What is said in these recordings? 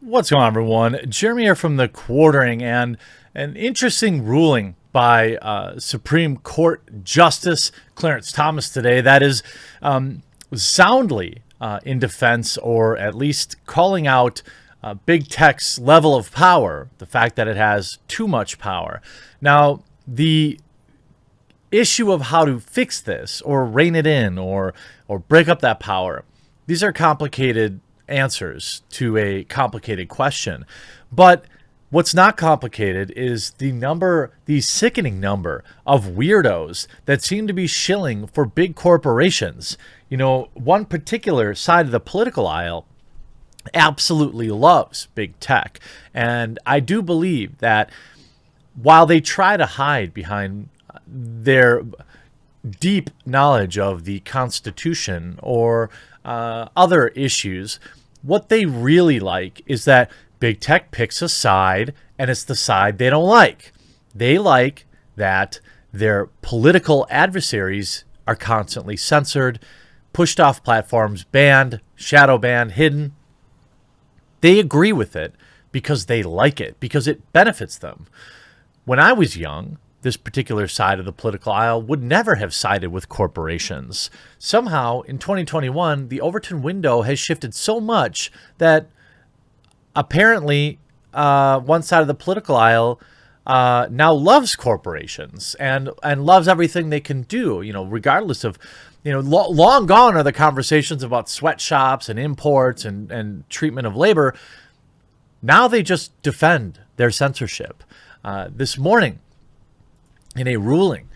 What's going on, everyone? Jeremy here from the Quartering, and an interesting ruling by Supreme Court Justice Clarence Thomas today that is soundly in defense, or at least calling out big tech's level of power, the fact that it has too much power. Now, the issue of how to fix this or rein it in or break up that power, these are complicated answers to a complicated question. But what's not complicated is the sickening number of weirdos that seem to be shilling for big corporations. You know, one particular side of the political aisle absolutely loves big tech. And I do believe that while they try to hide behind their deep knowledge of the Constitution or other issues, what they really like is that big tech picks a side, and it's the side they don't like. They like that their political adversaries are constantly censored, pushed off platforms, banned, shadow banned, hidden. They agree with it because they like it, because it benefits them. When I was young, this particular side of the political aisle would never have sided with corporations. Somehow, in 2021, the Overton window has shifted so much that apparently one side of the political aisle now loves corporations and loves everything they can do, regardless of, long gone are the conversations about sweatshops and imports and treatment of labor. Now they just defend their censorship. This morning, in a ruling,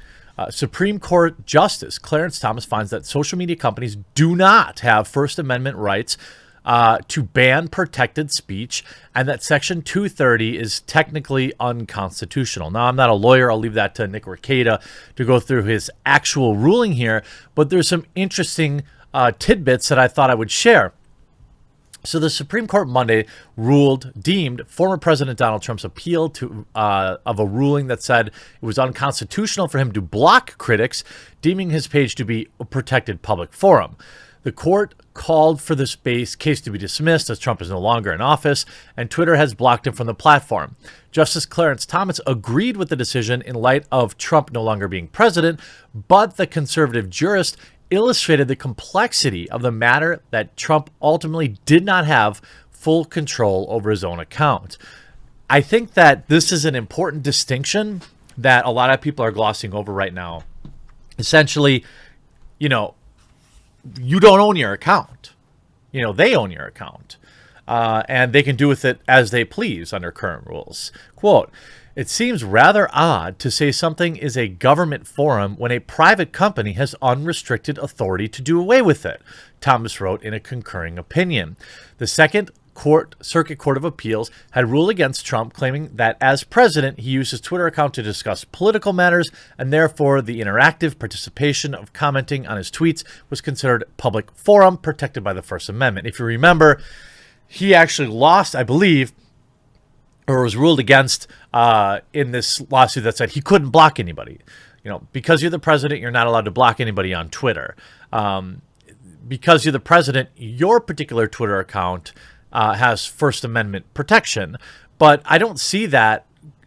Supreme Court Justice Clarence Thomas finds that social media companies do not have First Amendment rights to ban protected speech, and that Section 230 is technically unconstitutional. Now, I'm not a lawyer. I'll leave that to Nick Rekieta to go through his actual ruling here, but there's some interesting tidbits that I thought I would share. So the Supreme Court Monday deemed former President Donald Trump's appeal of a ruling that said it was unconstitutional for him to block critics, deeming his page to be a protected public forum. The court called for this case to be dismissed as Trump is no longer in office, and Twitter has blocked him from the platform. Justice Clarence Thomas agreed with the decision in light of Trump no longer being president, but the conservative jurist illustrated the complexity of the matter that Trump ultimately did not have full control over his own account. I think that this is an important distinction that a lot of people are glossing over right now. Essentially, you don't own your account. They own your account. And they can do with it as they please under current rules. Quote, "It seems rather odd to say something is a government forum when a private company has unrestricted authority to do away with it," Thomas wrote in a concurring opinion. The Second Circuit Court of Appeals had ruled against Trump, claiming that as president, he used his Twitter account to discuss political matters, and therefore the interactive participation of commenting on his tweets was considered public forum protected by the First Amendment. If you remember, he actually lost, I believe, or was ruled against in this lawsuit that said he couldn't block anybody. Because you're the president, you're not allowed to block anybody on Twitter. Because you're the president, your particular Twitter account has First Amendment protection. But I don't see that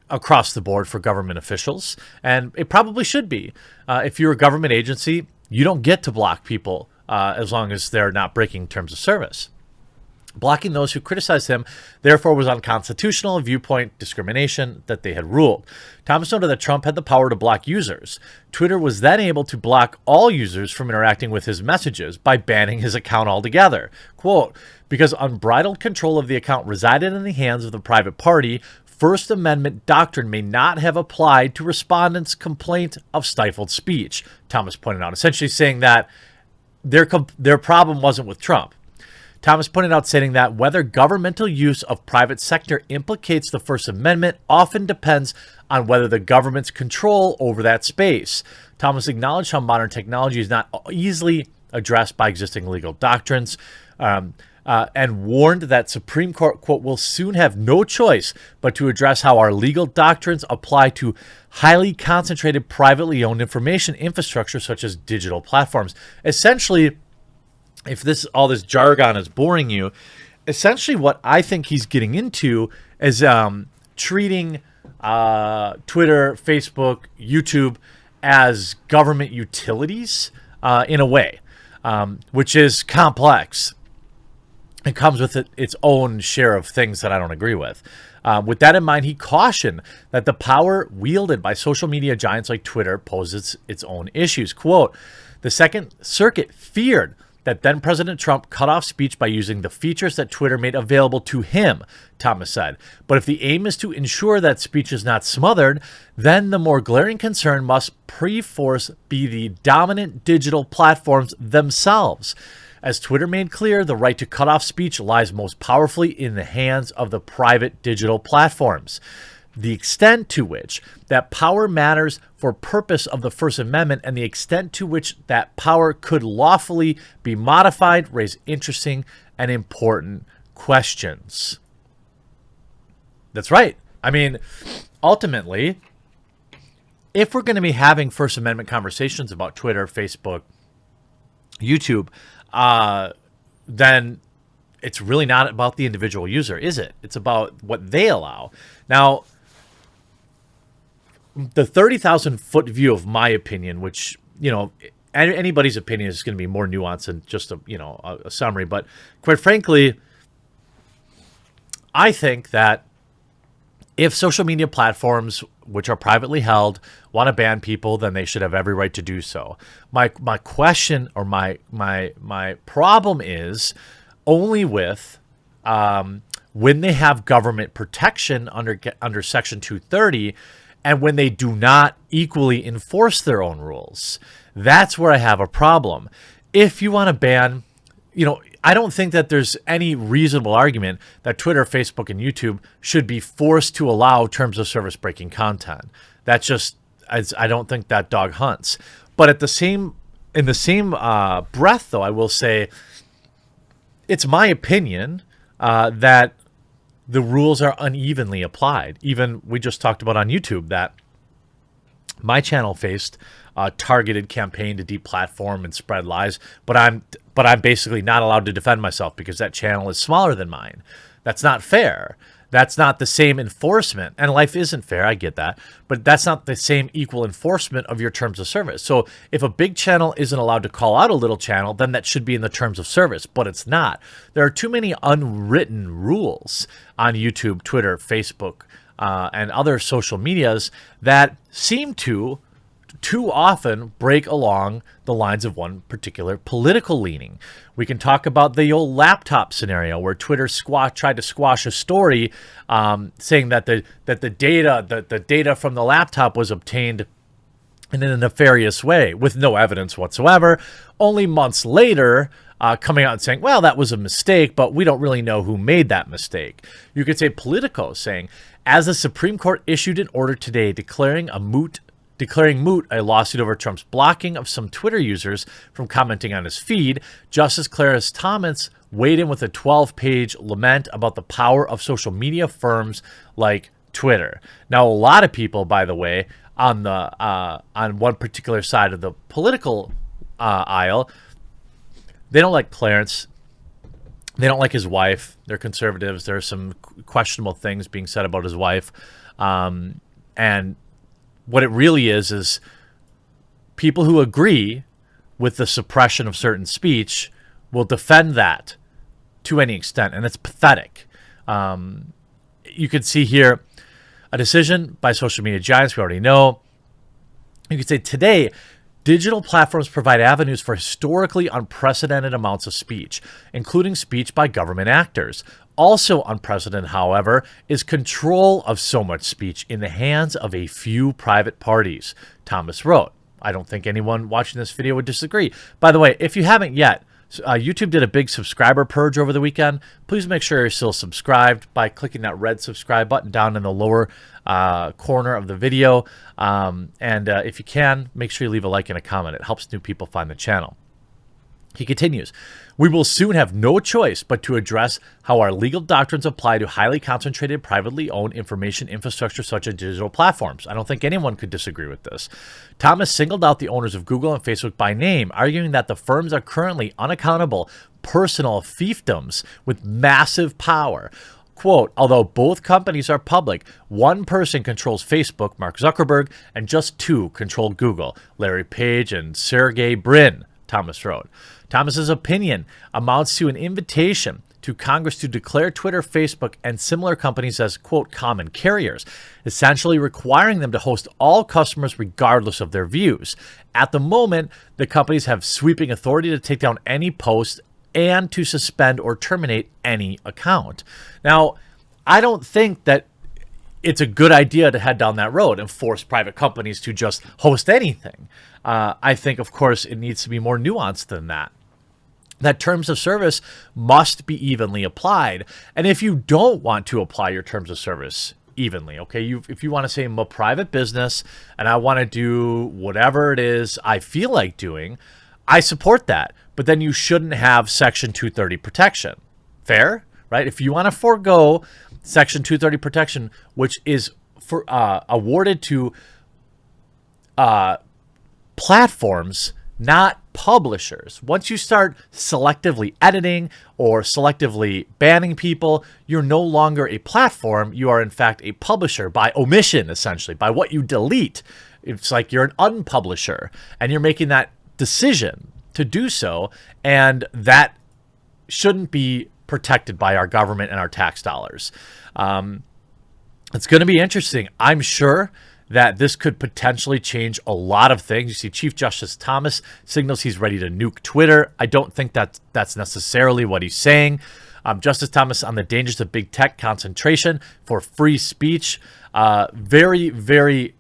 across the board for government officials, and it probably should be. If you're a government agency, you don't get to block people as long as they're not breaking terms of service. Blocking those who criticized him, therefore, was unconstitutional viewpoint discrimination that they had ruled. Thomas noted that Trump had the power to block users. Twitter was then able to block all users from interacting with his messages by banning his account altogether. Quote, "Because unbridled control of the account resided in the hands of the private party, First Amendment doctrine may not have applied to respondents' complaint of stifled speech," Thomas pointed out, essentially saying that their problem wasn't with Trump. Thomas pointed out, stating that whether governmental use of private sector implicates the First Amendment often depends on whether the government's control over that space. Thomas acknowledged how modern technology is not easily addressed by existing legal doctrines, and warned that Supreme Court, quote, "will soon have no choice but to address how our legal doctrines apply to highly concentrated privately owned information infrastructure such as digital platforms." Essentially, if all this jargon is boring you, essentially what I think he's getting into is treating Twitter, Facebook, YouTube as government utilities in a way, which is complex. It comes with its own share of things that I don't agree with. With that in mind, he cautioned that the power wielded by social media giants like Twitter poses its own issues. Quote, the Second Circuit feared that then President Trump cut off speech by using the features that Twitter made available to him, Thomas said. But if the aim is to ensure that speech is not smothered, then the more glaring concern must perforce be the dominant digital platforms themselves. As Twitter made clear, the right to cut off speech lies most powerfully in the hands of the private digital platforms. The extent to which that power matters for purpose of the First Amendment and the extent to which that power could lawfully be modified raise interesting and important questions. That's right. I mean, ultimately, if we're going to be having First Amendment conversations about Twitter, Facebook, YouTube, then it's really not about the individual user, is it? It's about what they allow. Now, the 30,000-foot view of my opinion, which, you know, anybody's opinion is going to be more nuanced than just a summary. But quite frankly, I think that if social media platforms, which are privately held, want to ban people, then they should have every right to do so. My question or my problem is only with when they have government protection under Section 230, and when they do not equally enforce their own rules. That's where I have a problem. If you want to ban, I don't think that there's any reasonable argument that Twitter, Facebook, and YouTube should be forced to allow terms of service breaking content. That's just, I don't think that dog hunts. But in the same breath, though, I will say it's my opinion that the rules are unevenly applied. Even we just talked about on YouTube that my channel faced a targeted campaign to deplatform and spread lies, but I'm basically not allowed to defend myself because that channel is smaller than mine. That's not fair. That's not the same enforcement. And life isn't fair, I get that. But that's not the same equal enforcement of your terms of service. So if a big channel isn't allowed to call out a little channel, then that should be in the terms of service. But it's not. There are too many unwritten rules on YouTube, Twitter, Facebook, and other social medias that seem to too often break along the lines of one particular political leaning. We can talk about the old laptop scenario where Twitter tried to squash a story saying that the data from the laptop was obtained in a nefarious way with no evidence whatsoever. Only months later, coming out and saying, well, that was a mistake, but we don't really know who made that mistake. You could say Politico saying, as the Supreme Court issued an order today declaring moot a lawsuit over Trump's blocking of some Twitter users from commenting on his feed, Justice Clarence Thomas weighed in with a 12-page lament about the power of social media firms like Twitter. Now, a lot of people, by the way, on one particular side of the political aisle, they don't like Clarence. They don't like his wife. They're conservatives. There are some questionable things being said about his wife. And what it really is people who agree with the suppression of certain speech will defend that to any extent, and it's pathetic. You can see here a decision by social media giants we already know. You could say today, digital platforms provide avenues for historically unprecedented amounts of speech, including speech by government actors. Also unprecedented, however, is control of so much speech in the hands of a few private parties, Thomas wrote. I don't think anyone watching this video would disagree. By the way, if you haven't yet, YouTube did a big subscriber purge over the weekend. Please make sure you're still subscribed by clicking that red subscribe button down in the lower corner of the video. And if you can, make sure you leave a like and a comment. It helps new people find the channel. He continues, we will soon have no choice but to address how our legal doctrines apply to highly concentrated, privately owned information infrastructure such as digital platforms. I don't think anyone could disagree with this. Thomas singled out the owners of Google and Facebook by name, arguing that the firms are currently unaccountable personal fiefdoms with massive power. Quote, although both companies are public, one person controls Facebook, Mark Zuckerberg, and just two control Google, Larry Page and Sergey Brin, Thomas wrote. Thomas's opinion amounts to an invitation to Congress to declare Twitter, Facebook, and similar companies as, quote, common carriers, essentially requiring them to host all customers regardless of their views. At the moment, the companies have sweeping authority to take down any post and to suspend or terminate any account. Now, I don't think that it's a good idea to head down that road and force private companies to just host anything. I think, of course, it needs to be more nuanced than that. That terms of service must be evenly applied. And if you don't want to apply your terms of service evenly, okay, if you want to say I'm a private business and I want to do whatever it is I feel like doing, I support that. But then you shouldn't have Section 230 protection. Fair, right? If you want to forego Section 230 protection, which is for awarded to platforms, not publishers. Once you start selectively editing or selectively banning people, you're no longer a platform. You are, in fact, a publisher by omission, essentially, by what you delete. It's like you're an unpublisher, and you're making that decision to do so, and that shouldn't be protected by our government and our tax dollars. It's going to be interesting. I'm sure that this could potentially change a lot of things. You see Chief Justice Thomas signals he's ready to nuke Twitter. I don't think that's necessarily what he's saying. Justice Thomas on the dangers of big tech concentration for free speech. Very, very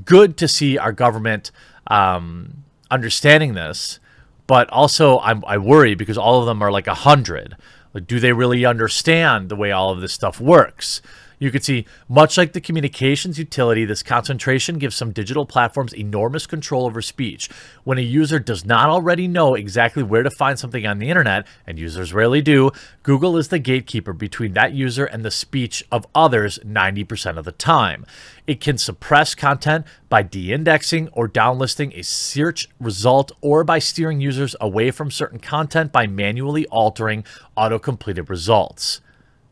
good to see our government understanding this. But also, I worry because all of them are like 100. Like, do they really understand the way all of this stuff works? You could see, much like the communications utility, this concentration gives some digital platforms enormous control over speech. When a user does not already know exactly where to find something on the internet, and users rarely do, Google is the gatekeeper between that user and the speech of others 90% of the time. It can suppress content by de-indexing or downlisting a search result, or by steering users away from certain content by manually altering auto-completed results.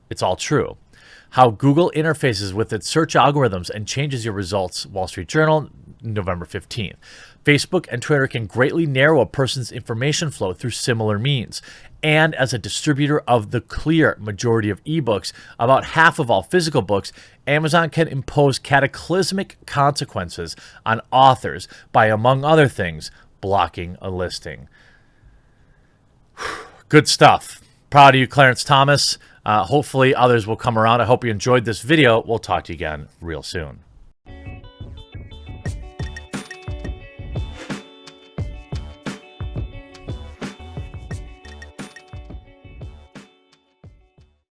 It's all true. How Google interfaces with its search algorithms and changes your results, Wall Street Journal, November 15th. Facebook and Twitter can greatly narrow a person's information flow through similar means. And as a distributor of the clear majority of ebooks, about half of all physical books, Amazon can impose cataclysmic consequences on authors by, among other things, blocking a listing. Good stuff. Proud of you, Clarence Thomas. Hopefully others will come around. I hope you enjoyed this video. We'll talk to you again real soon.